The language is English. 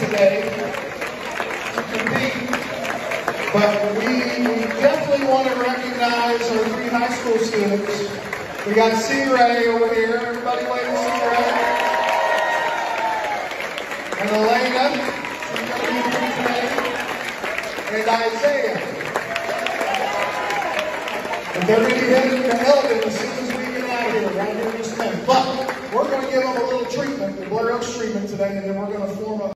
today to compete, but we definitely want to recognize our 3 high school students. We got C. Ray over here. Everybody wave to C. Ray. And Elena. And Isaiah. And they're going to be headed to Elgin as soon as we get out of here, right here in just a minute. But we're going to give them a little treatment, the Blair Oaks treatment today, and then we're going to form a